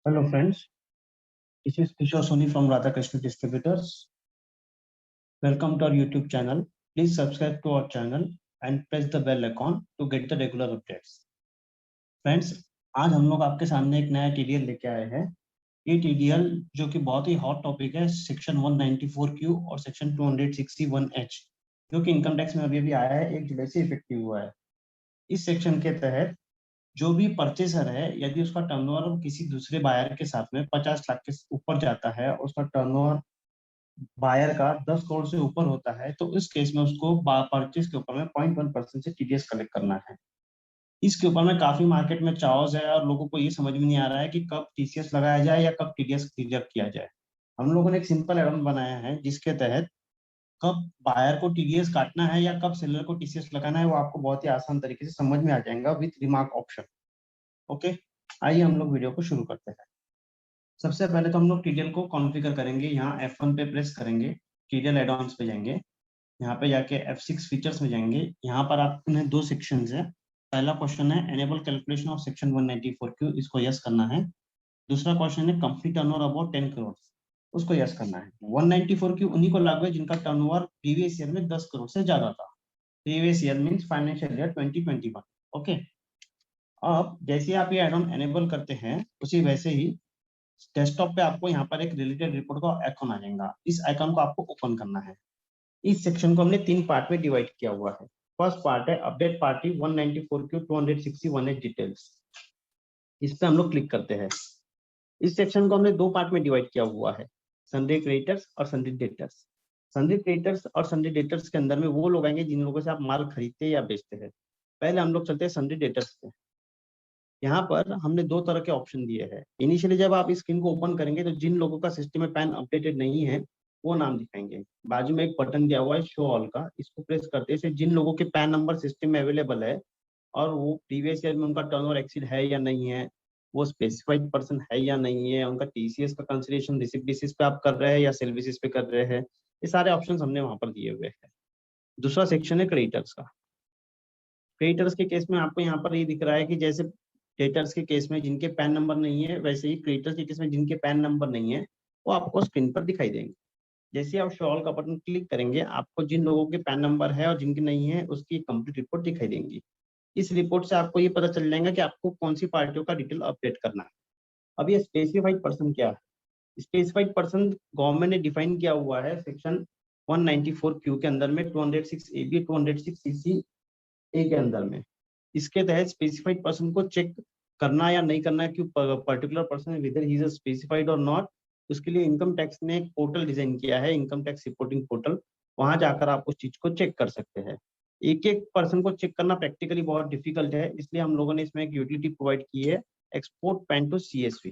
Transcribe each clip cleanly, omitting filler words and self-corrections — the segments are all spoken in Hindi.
Hello friends, this is Kishore Soni from Radhakrishna Distributors. Welcome to our YouTube channel. Please subscribe to our channel and press the bell icon to get the regular updates. Friends, आज हम लोग आपके सामने एक नया TDL लेके आए हैं। ये TDL जो कि बहुत ही हॉट टॉपिक है, सेक्शन 194Q और सेक्शन 261H, जो कि इनकम टैक्स में अभी आया है, 1 जुलाई से इफेक्टिव हुआ है। इस सेक्शन के तहत जो भी परचेसर है, यदि उसका टर्नओवर किसी दूसरे बायर के साथ में 50 लाख के ऊपर जाता है, उसका टर्नओवर बायर का 10 करोड़ से ऊपर होता है, तो इस केस में उसको परचेस के ऊपर में 0.1% से टीडीएस कलेक्ट करना है। इसके ऊपर में काफी मार्केट में चाओस है और लोगों को ये समझ में नहीं आ रहा है कि कब टीसीएस लगाया जाए या कब टीडीएस रिजर्व किया जाए। हम लोगों ने एक सिंपल एडन बनाया है जिसके तहत कब बायर को टीडीएस काटना है या कब सेलर को टीसीएस लगाना है, वो आपको बहुत ही आसान तरीके से समझ में आ जाएगा विथ रिमार्क ऑप्शन। ओके, आइए हम लोग वीडियो को शुरू करते हैं। सबसे पहले तो हम लोग टीडीएल को कॉन्फ़िगर करेंगे। यहाँ F1 पे प्रेस करेंगे, टीडीएल एड-ऑन्स पे जाएंगे, यहाँ पे जाके F6 फीचर्स में जाएंगे। यहाँ पर आपने 2 सेक्शंस है। पहला क्वेश्चन है enable calculation of section 194Q, इसको यस करना है। दूसरा क्वेश्चन है कंप्लीट टर्नओवर अबाउट 10 करोड़, उसको यस करना है। 194Q उन्हीं को लागू है जिनका टर्नओवर प्रीवियस ईयर में 10 करोड़ से ज्यादा था। Previous year means financial year 2021। Okay, अब जैसे आप ये एड ऑन एनेबल करते हैं, उसी वैसे ही डेस्कटॉप पे आपको यहाँ पर एक रिलेटेड रिपोर्ट का आइकॉन आ जाएगा। इस आइकॉन को आपको ओपन करना है। इस सेक्शन को हमने 3 पार्ट में डिवाइड किया हुआ है। फर्स्ट पार्ट है update party 194Q 261H details. इस पे हम लोग क्लिक करते हैं। इस सेक्शन को हमने 2 पार्ट में डिवाइड किया हुआ है, सन्डे क्रेडिटर्स और सन्डे डेटर्स। सन्डे क्रेडिटर्स और सन्डे डेटर्स के अंदर में वो लोग आएंगे जिन लोगों से आप माल खरीदते या बेचते हैं। पहले हम लोग चलते हैं सन्डे डेटर्स पे। यहाँ पर हमने 2 तरह के ऑप्शन दिए हैं। इनिशियली जब आप इस स्क्रीन को ओपन करेंगे तो जिन लोगों का सिस्टम में पैन अपडेटेड नहीं है वो नाम दिखाएंगे। बाजू में एक बटन दिया हुआ है शो ऑल का, इसको प्रेस करते से जिन लोगों के पैन नंबर सिस्टम में अवेलेबल है और वो प्रीवियस ईयर में उनका टर्नओवर एक्सीड है या नहीं है, वो स्पेसिफाइड पर्सन है या नहीं है, उनका टीसीएस का कंसिडरेशन रिसिप्ट बेसिस पे आप कर रहे हैं या सेल बेसिस पे कर रहे हैं, ये सारे ऑप्शन हमने वहां पर दिए हुए हैं। दूसरा सेक्शन है क्रेडिटर्स का। क्रेडिटर्स के केस में आपको यहाँ पर ये दिख रहा है कि जैसे डेटर्स के केस में जिनके पैन नंबर नहीं है, वैसे ही क्रेडिटर्स के केस में जिनके पैन नंबर नहीं है वो आपको स्क्रीन पर दिखाई देंगे। जैसे आप शो ऑल का बटन क्लिक करेंगे, आपको जिन लोगों के पैन नंबर है और जिनके नहीं है उसकी कंप्लीट रिपोर्ट दिखाई देंगी। इस रिपोर्ट से आपको ये पता चल जाएगा कि आपको कौन सी पार्टियों का डिटेल अपडेट करना है। अब ये स्पेसिफाइड पर्सन क्या है? स्पेसिफाइड पर्सन गवर्नमेंट ने डिफाइन किया हुआ है सेक्शन 194Q के अंदर में 206AB 206CC ए के अंदर में। इसके तहत स्पेसिफाइड पर्सन को चेक करना या नहीं करना है कि particular person whether he is specified और नॉट, उसके लिए इनकम टैक्स ने एक पोर्टल डिजाइन किया है, इनकम टैक्स रिपोर्टिंग पोर्टल। वहां जाकर आप उस चीज को चेक कर सकते हैं। एक एक पर्सन को चेक करना प्रैक्टिकली बहुत डिफिकल्ट है, इसलिए हम लोगों ने इसमें एक यूटिलिटी प्रोवाइड की है, एक्सपोर्ट पैन टू CSV।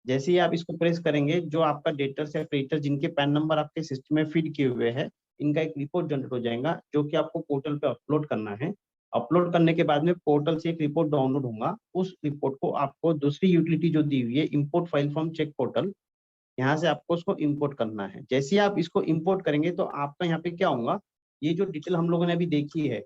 जैसे ही आप इसको प्रेस करेंगे, जो आपका डेटर्स या क्रेडिटर्स जिनके पैन नंबर आपके सिस्टम में फीड किए हुए हैं, इनका एक रिपोर्ट जनरेट हो जाएगा जो कि आपको पोर्टल पे अपलोड करना है। अपलोड करने के बाद में पोर्टल से एक रिपोर्ट डाउनलोड होगा। उस रिपोर्ट को आपको दूसरी यूटिलिटी जो दी हुई है import file from check portal, यहाँ से आपको उसको इंपोर्ट करना है। जैसे ही आप इसको इंपोर्ट करेंगे तो आपका यहाँ पे क्या होगा, ये जो डिटेल हम लोगों ने अभी देखी है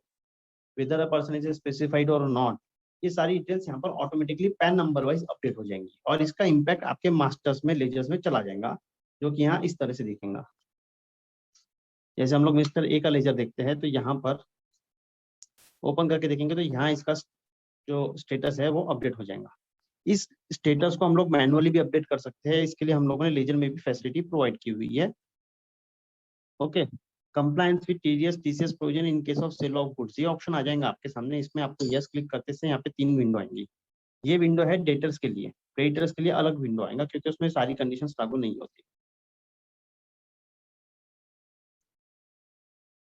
weather a person is specified और नॉट, ये सारी डिटेल्स यहाँ पर automatically pan number wise update हो जाएंगी और इसका इम्पैक्ट आपके मास्टर्स में लेजर्स में चला जाएगा, जो कि यहाँ इस तरह से दिखेगा। जैसे हम लोग मिस्टर ए का लेजर देखते हैं तो यहाँ पर ओपन करके देखेंगे तो यहाँ इसका जो स्टेटस है वो अपडेट हो जाएगा। इस स्टेटस को हम लोग मैनुअली भी अपडेट कर सकते हैं, इसके लिए हम लोगों ने लेजर में भी फैसिलिटी प्रोवाइड की हुई है। Okay, compliance with TDS TCS provision in case of sale of goods, ये ऑप्शन आ जाएगा आपके सामने। इसमें आपको यस क्लिक करते से यहाँ पे 3 विंडो आएंगी। ये विंडो है डेटर्स के लिए, क्रेडिटर्स के लिए अलग विंडो आएगा क्योंकि उसमें सारी कंडीशंस लागू नहीं होती।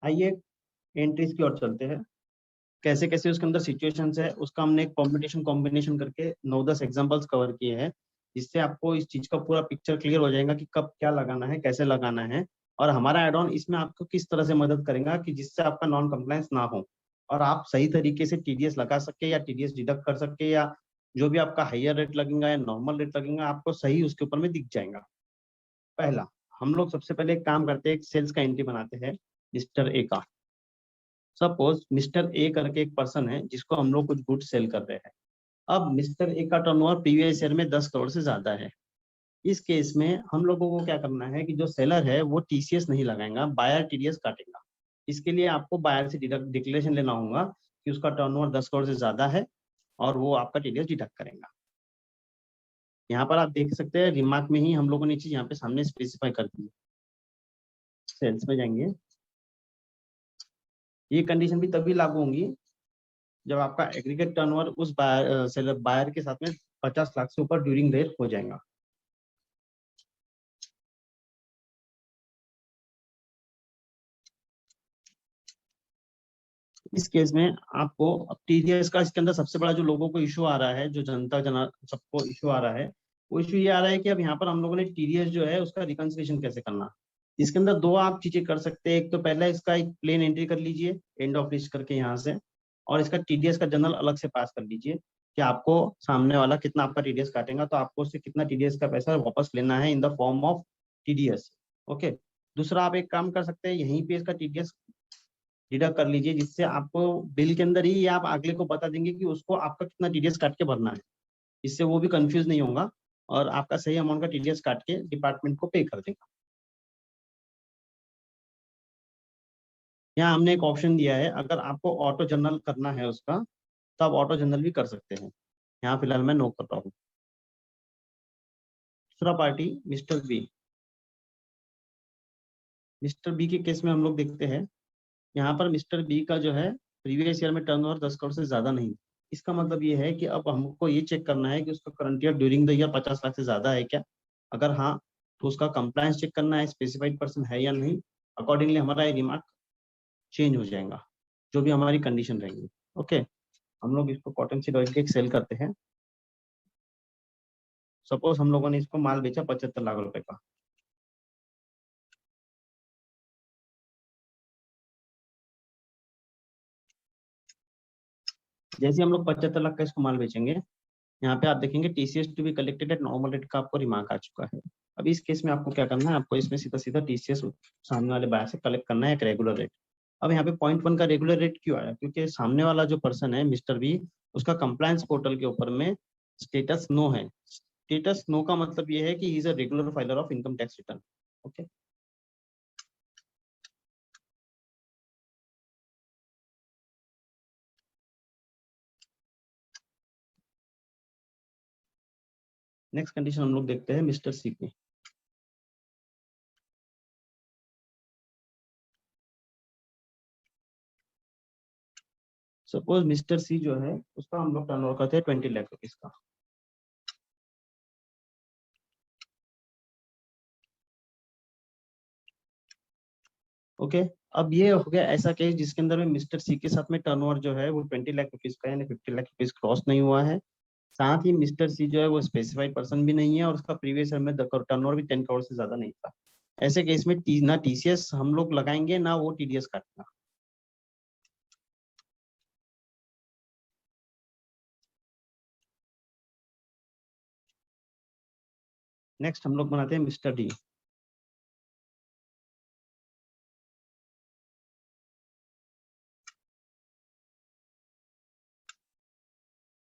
आइए एंट्रीज की ओर चलते हैं। कैसे कैसे उसके अंदर सिचुएशंस है उसका हमने एक कॉम्पिटिशन कॉम्बिनेशन करके 9-10 एग्जांपल्स कवर किए हैं, जिससे आपको इस चीज का पूरा पिक्चर क्लियर हो जाएगा कि कब क्या लगाना है, कैसे लगाना है, और हमारा एड ऑन इसमें आपको किस तरह से मदद करेगा कि जिससे आपका नॉन कंप्लायंस ना हो और आप सही तरीके से टीडीएस लगा सके या टीडीएस डिडक्ट कर सके, या जो भी आपका हायर रेट लगेगा या नॉर्मल रेट लगेगा आपको सही उसके ऊपर में दिख जाएगा। पहला हम लोग सबसे पहले एक काम करते हैं, एक सेल्स का एंट्री बनाते हैं मिस्टर ए का। सपोज मिस्टर ए करके एक पर्सन है जिसको हम लोग कुछ गुड्स सेल कर रहे हैं। अब मिस्टर ए का टर्नओवर प्रीवियस ईयर में 10 करोड़ से ज्यादा है। इस केस में हम लोगों को क्या करना है कि जो सेलर है वो टीसीएस नहीं लगाएगा, बायर टीडीएस काटेगा। इसके लिए आपको बायर से डिक्लेरेशन लेना होगा कि उसका टर्नओवर 10 करोड़ से ज्यादा है और वो आपका टीडीएस डिडक्ट करेगा। यहाँ पर आप देख सकते हैं रिमार्क में ही हम लोगों ने चीज यहाँ पे सामने स्पेसिफाई कर दी है। सेल्स में जाएंगे, ये कंडीशन भी तभी लागू होंगी जब आपका एग्रीगेट टर्नओवर उस बायर के साथ में 50 लाख से ऊपर ड्यूरिंग द ईयर हो जाएगा। इस केस में आपको अब टीडीएस का इसके अंदर सबसे बड़ा जो लोगों को इशू आ रहा है, जो जनता सबको इशू आ रहा है, वो इशू ये आ रहा है कि अब यहाँ पर हम लोगों ने टीडीएस जो है उसका रिकंसिलिएशन कैसे करना। इसके अंदर दो आप चीजें कर सकते हैं। एक तो पहला इसका एक प्लेन एंट्री कर लीजिए एंड ऑफ लिस्ट करके यहाँ से, और इसका टीडीएस का जनरल अलग से पास कर लीजिए कि आपको सामने वाला कितना आपका टीडीएस काटेगा, तो आपको उससे कितना टीडीएस का पैसा वापस लेना है in the form of TDS. Okay. दूसरा आप एक काम कर सकते हैं, यहीं पे इसका टीडीएस डिडक्ट कर लीजिए, जिससे आपको बिल के अंदर ही आप अगले को बता देंगे कि उसको आपका कितना टीडीएस काट के भरना है। इससे वो भी कंफ्यूज नहीं होगा और आपका सही अमाउंट का टीडीएस काट के डिपार्टमेंट को पे कर देगा। यहाँ हमने एक ऑप्शन दिया है, अगर आपको ऑटो जनरल करना है उसका तो आप ऑटो जनरल भी कर सकते हैं। यहाँ फिलहाल मैं नो कर रहा हूँ। दूसरा party mister B. Mister B के केस में हम लोग देखते हैं, यहाँ पर मिस्टर बी का जो है प्रीवियस ईयर में टर्नओवर 10 करोड़ से ज्यादा नहीं। इसका मतलब ये है कि अब हमको ये चेक करना है कि उसका current year during the year 50 lakh से ज्यादा है क्या। अगर हाँ, तो उसका कंप्लायंस चेक करना है स्पेसिफाइड पर्सन है या नहीं। अकॉर्डिंगली हमारा ये रिमार्क चेंज हो जाएगा, जो भी हमारी कंडीशन रहेगी। ओके, हम लोग इसको कॉटन सीड ऑयल के एक सेल करते हैं। सपोज हम लोगों ने इसको माल बेचा 75 लाख रुपए का। जैसे हम लोग 75 लाख का इसको माल बेचेंगे, यहाँ पे आप देखेंगे TCS to be collected at normal rate का आपको रिमार्क आ चुका है। अब इस केस में आपको क्या करना है, आपको इसमें सीधा सीधा टीसीएस सामने वाले बायर से कलेक्ट करना है एक रेगुलर रेट। अब यहाँ पे 0.1 का रेगुलर रेट क्यों आया, क्योंकि सामने वाला जो पर्सन है मिस्टर बी, उसका कंप्लायंस पोर्टल के ऊपर में स्टेटस नो है। स्टेटस नो का मतलब ये है कि he is a regular filer of income tax return. Okay, next condition हम लोग देखते हैं मिस्टर सी की। सपोज मिस्टर सी जो है उसका हम लोग टर्नओवर करते हैं 20 लाख रुपीज का। ओके, अब ये हो गया ऐसा केस जिसके अंदर में मिस्टर सी के साथ में टर्नओवर जो है वो 20 लाख रुपीज का, यानी 50 लाख रुपीज क्रॉस नहीं हुआ है। साथ ही मिस्टर सी जो है वो स्पेसिफाइड पर्सन भी नहीं है और उसका प्रीवियस ईयर में टर्नओवर भी 10 करोड़ से ज्यादा नहीं था। ऐसे केस में ना टीसीएस हम लोग लगाएंगे ना वो टीडीएस काटेगा। नेक्स्ट हम लोग बनाते हैं मिस्टर डी।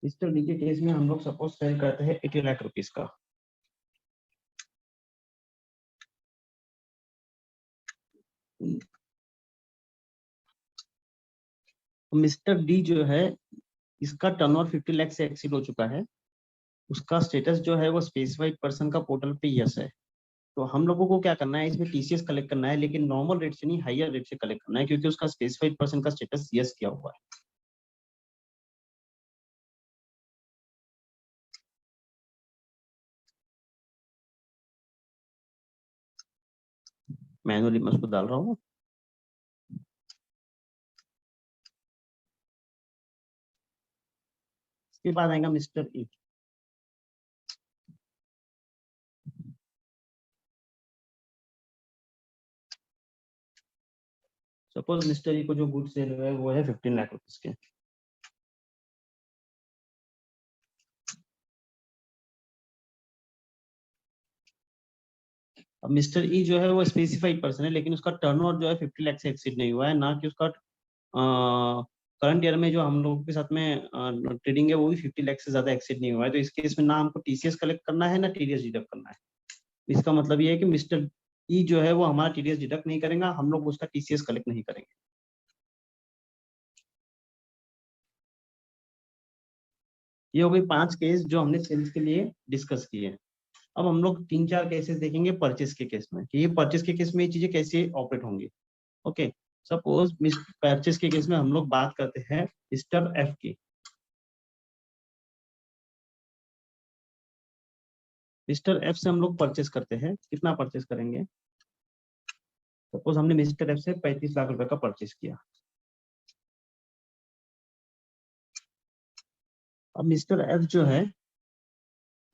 मिस्टर डी के केस में हम लोग सपोज सेल करते हैं 80 लाख रुपीज का। मिस्टर डी जो है इसका टर्नओवर 50 लाख से एक्सीड हो चुका है। उसका स्टेटस जो है वो स्पेसिफाइड पर्सन का पोर्टल पे यस है। तो हम लोगों को क्या करना है, इसमें टीसीएस कलेक्ट करना है, लेकिन नॉर्मल रेट से नहीं, हायर रेट से कलेक्ट करना है, क्योंकि उसका स्पेसिफाइड पर्सन का स्टेटस यस किया हुआ है। मैनुअली मैं उसको डाल रहा हूँ। इसके बाद आएगा मिस्टर ई। सपोज मिस्टर ई को जो गुड सेल हुआ है वो है 15 लाख रुपीज के। अब मिस्टर ई जो है वो स्पेसिफाइड पर्सन है, लेकिन उसका टर्नओवर जो है 50 लाख से एक्सीड नहीं हुआ है, ना कि उसका करंट ईयर में जो हम लोगों के साथ में ट्रेडिंग है वो भी 50 लाख से ज्यादा एक्सीड नहीं हुआ है, तो इस केस में ना हमको टीसीएस कलेक्ट करना है ना टीडीएस डिडक्ट करना है। इसका मतलब ये है कि मिस्टर ई जो है वो हमारा टीडीएस डिडक्ट नहीं करेगा, हम लोग उसका टीसीएस कलेक्ट नहीं करेंगे। ये हो गई 5 केस जो हमने सेल्स के लिए डिस्कस किए। अब हम लोग 3-4 केसेस देखेंगे परचेस के केस में कि ये परचेस के केस में ये चीजें कैसे ऑपरेट होंगी। ओके, सपोज परचेस के केस में हम लोग बात करते हैं मिस्टर एफ की। मिस्टर एफ से हम लोग परचेस करते हैं, कितना परचेस करेंगे? सपोज हमने मिस्टर एफ से 35 लाख रुपए का परचेस किया। अब मिस्टर एफ जो है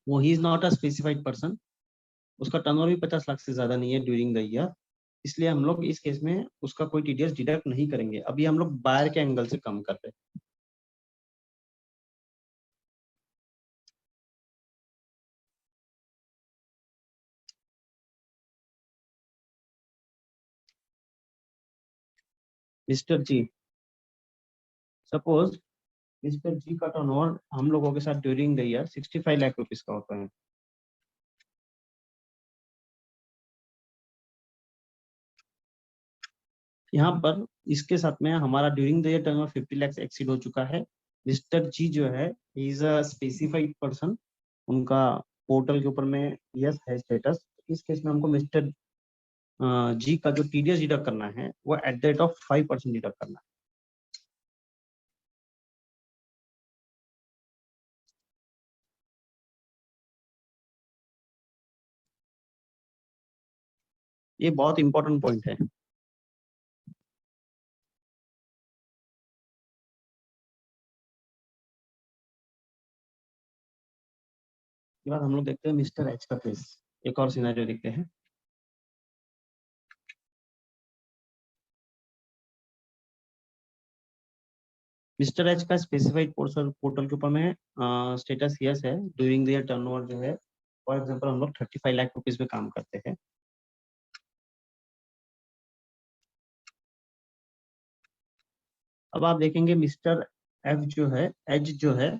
वो he is not a specified person, उसका टर्नओवर भी 50 लाख से ज्यादा नहीं है ड्यूरिंग द ईयर, इसलिए हम लोग इस केस में उसका कोई टीडीएस डिडक्ट नहीं करेंगे। अभी हम लोग बायर के एंगल से कम कर रहे हैं। मिस्टर जी, सपोज मिस्टर जी का टर्नओवर हम लोगों के साथ during the year 65 lakh rupees का होता है। यहाँ पर इसके साथ में हमारा during the year turnover 50 lakh exceed हो चुका है। मिस्टर जी जो है इज अ स्पेसिफाइड पर्सन, उनका पोर्टल के ऊपर में यस है स्टेटस। इस केस में हमको मिस्टर जी का जो टीडीएस डिडक्ट करना है वो at the rate of 5% deduct करना है। ये बहुत इंपॉर्टेंट पॉइंट है। इसके बाद हम लोग देखते हैं मिस्टर एच का केस, एक और सिनेरियो देखते हैं। मिस्टर एच का स्पेसिफाइड पोर्टल के ऊपर में स्टेटस यस है, ड्यूरिंग द ईयर टर्नओवर जो है फॉर एग्जांपल हम लोग 35 लाख रुपीस में काम करते हैं। अब आप देखेंगे मिस्टर एफ जो है, एच जो है,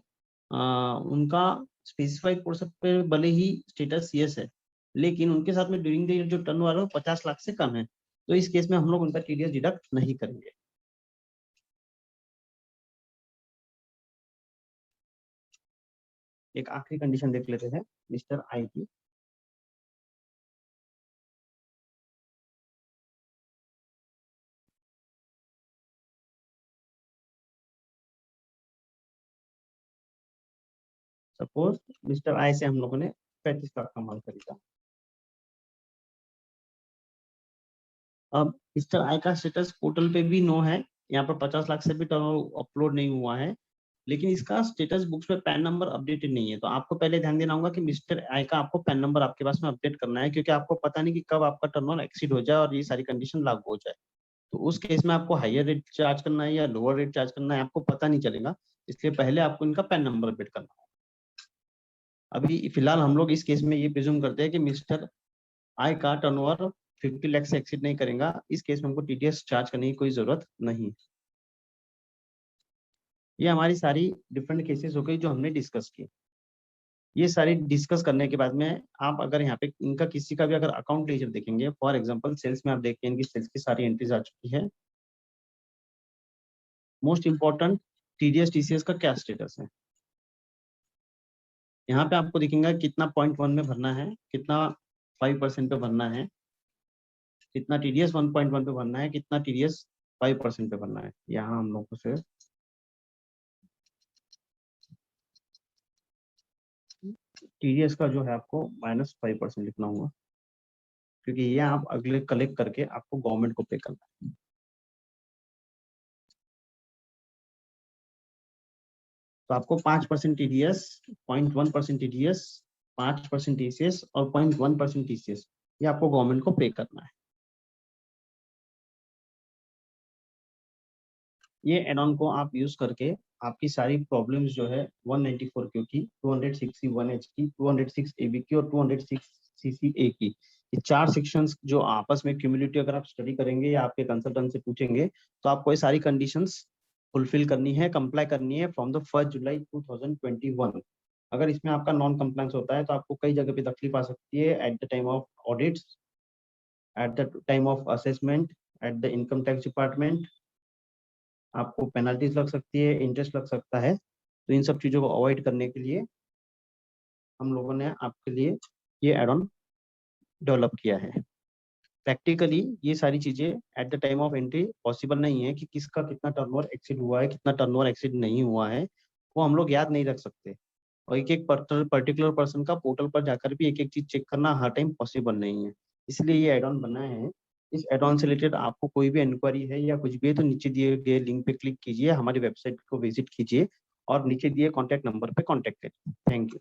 उनका स्पेसिफाइड पोर्शन पे भले ही स्टेटस यस है, लेकिन उनके साथ में ड्यूरिंग द ईयर जो टर्नओवर है वो 50 लाख से कम है, तो इस केस में हम लोग उनका टीडीएस डिडक्ट नहीं करेंगे। एक आखिरी कंडीशन देख लेते हैं मिस्टर आई की। सपोज मिस्टर आई से हम लोगों ने 35 लाख का माल खरीदा। अब मिस्टर आई का स्टेटस पोर्टल पे भी नो है, यहाँ पर 50 लाख से भी टर्नओवर अपलोड नहीं हुआ है, लेकिन इसका स्टेटस बुक्स में पैन नंबर अपडेटेड नहीं है। तो आपको पहले ध्यान देना होगा कि मिस्टर आई का आपको पैन नंबर आपके पास में अपडेट करना है, क्योंकि आपको पता नहीं कि कब आपका टर्नओवर एक्सीड हो जाए और ये सारी कंडीशन लागू हो जाए। तो उस केस में आपको हायर रेट चार्ज करना है या लोअर रेट चार्ज करना है आपको पता नहीं चलेगा, इसलिए पहले आपको इनका पैन नंबर अपडेट करना है। अभी फिलहाल हम लोग इस केस में ये प्रिज्यूम करते हैं कि मिस्टर आई का टर्नओवर 50 लाख से एक्सीड नहीं करेगा, इस केस में हमको टीडीएस चार्ज करने की कोई जरूरत नहीं। ये हमारी सारी डिफरेंट केसेस हो गई जो हमने डिस्कस की। ये सारी डिस्कस करने के बाद में आप अगर यहाँ पे इनका किसी का भी अगर अकाउंट लेजर देखेंगे, फॉर एग्जांपल सेल्स में आप देखते हैं इनकी सेल्स की सारी एंट्रीज आ चुकी है। मोस्ट इंपॉर्टेंट, टीडीएस टीसीएस का क्या स्टेटस है, यहाँ पे आपको दिखेगा कितना 0.1 में भरना है, कितना 5% पे भरना है, कितना टीडीएस 1.1 पे भरना है, कितना टीडीएस 5% पे भरना है। यहाँ हम लोग को से टीडीएस का जो है आपको -5% लिखना होगा, क्योंकि ये आप अगले कलेक्ट करके आपको गवर्नमेंट को पे करना है। तो आपको 5% टीडीएस, 0.1% टीडीएस, 5% टीसीएस और 0.1% टीसीएस ये आपको गवर्नमेंट को पे करना है। ये एड ऑन को आप यूज करके आपकी सारी प्रॉब्लम्स जो है 194 क्यू की, 260 1H की, 206 AB की और 206 CCA की, ये 4 सेक्शंस जो आपस में क्यूमुलेटिव अगर आप स्टडी करेंगे या आपके कंसल्टेंट से पूछेंगे तो आपको ये सारी कंडीशंस फुलफिल करनी है, कंप्लाई करनी है फ्रॉम द 1 जुलाई 2021। अगर इसमें आपका नॉन कंप्लायंस होता है तो आपको कई जगह पे तकलीफ आ सकती है, at the time of audits, at the time of assessment, at the income tax department, आपको पेनल्टीज लग सकती है, इंटरेस्ट लग सकता है। तो इन सब चीज़ों को अवॉइड करने के लिए हम लोगों ने आपके लिए ये एड ऑन डेवलप किया है। प्रैक्टिकली ये सारी चीजें at the time of entry possible नहीं है कि किसका कितना टर्नओवर एक्सीड हुआ है, कितना टर्नओवर एक्सीड नहीं हुआ है, वो हम लोग याद नहीं रख सकते। और एक एक पर्टिकुलर पर्सन का पोर्टल पर जाकर भी एक एक चीज चेक करना हर टाइम पॉसिबल नहीं है, इसलिए ये एड ऑन बना है। इस एड ऑन से रिलेटेड आपको कोई भी इंक्वायरी है या कुछ भी है तो नीचे दिए गए लिंक पे क्लिक कीजिए, हमारी वेबसाइट को विजिट कीजिए और नीचे दिए कॉन्टैक्ट नंबर पे कॉन्टैक्ट करिए। Thank you.